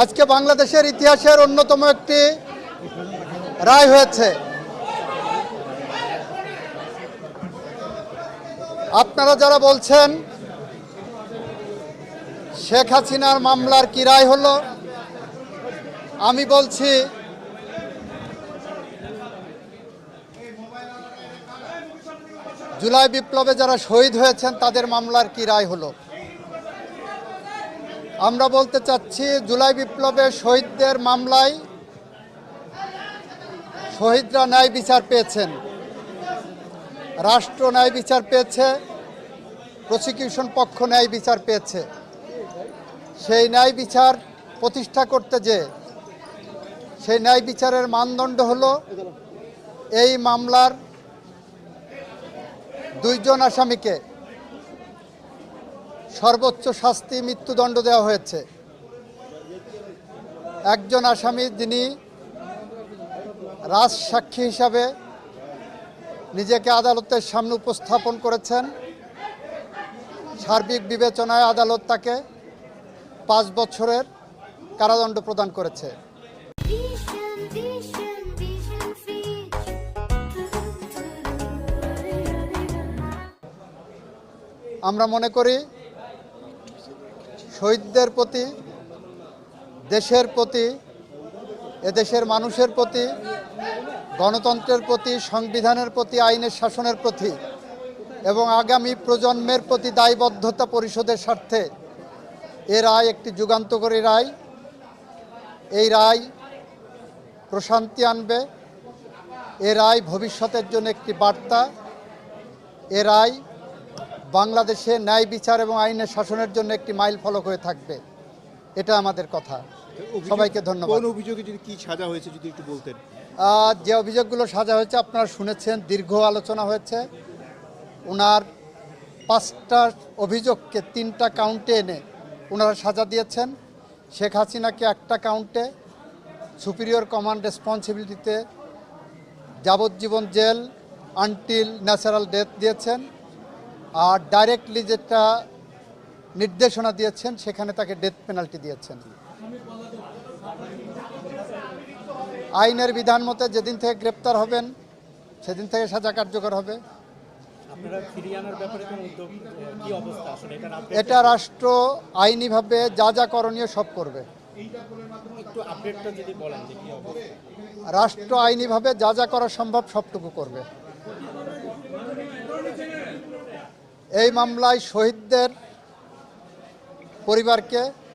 আজকে বাংলাদেশের ইতিহাসের অন্যতম একটি রায় হয়েছে। আপনারা যারা বলছেন শেখ হাসিনার মামলার কি রায় হলো, আমি বলছি জুলাই বিপ্লবে যারা শহীদ হয়েছেন তাদের মামলার কি রায় হলো। আমরা বলতে চাচ্ছি জুলাই বিপ্লবে শহীদদের মামলায় শহীদরা ন্যায় বিচার পেয়েছেন, রাষ্ট্র ন্যায় বিচার পেয়েছে, প্রসিকিউশন পক্ষ ন্যায় বিচার পেয়েছে। সেই ন্যায় বিচার প্রতিষ্ঠা করতে যে সেই ন্যায় বিচারের মানদণ্ড হলো এই মামলার দুইজন আসামিকে সর্বোচ্চ শাস্তি মৃত্যুদণ্ড দেওয়া হয়েছে। একজন আসামি যিনি রাজসাক্ষী হিসাবে নিজেকে আদালতের সামনে উপস্থাপন করেছেন, সার্বিক বিবেচনায় আদালত তাকে 5 বছরের কারাদণ্ড প্রদান করেছে। আমরা মনে করি শহীদদের প্রতি, দেশের প্রতি, এদেশের মানুষের প্রতি, গণতন্ত্রের প্রতি, সংবিধানের প্রতি, আইনের শাসনের প্রতি এবং আগামী প্রজন্মের প্রতি দায়বদ্ধতা পরিশোধের স্বার্থে এ রায় একটি যুগান্তকারী রায়। এই রায় প্রশান্তি আনবে, এ রায় ভবিষ্যতের জন্য একটি বার্তা, এ রায় বাংলাদেশে ন্যায় বিচার এবং আইনের শাসনের জন্য একটি মাইল ফলক হয়ে থাকবে। এটা আমাদের কথা। সবাইকে ধন্যবাদ। কোন অভিযোগে যদি কি সাজা হয়েছে যদি একটু বলতেন। যে অভিযোগগুলো সাজা হয়েছে আপনারা শুনেছেন, দীর্ঘ আলোচনা হয়েছে। ওনার 5টা অভিযোগকে 3টা কাউন্টে এনে ওনারা সাজা দিয়েছেন। শেখ হাসিনাকে একটা কাউন্টে সুপিরিয়র কমান্ড রেসপন্সিবিলিটিতে যাবজ্জীবন জেল আনটিল ন্যাচারাল ডেথ দিয়েছেন, আর ডাইরেক্টলি যেটা নির্দেশনা দিয়েছেন সেখানে তাকে ডেথ পেনাল্টি দিয়েছেন। আইনের বিধান মতে যেদিন থেকে গ্রেপ্তার হবেন সেদিন থেকে সাজা কার্যকর হবে। এটা রাষ্ট্র আইনিভাবে যা যা করণীয় সব করবে। রাষ্ট্র আইনিভাবে যা যা করা সম্ভব সবটুকু করবে। এই মামলায় শহীদদের পরিবারকে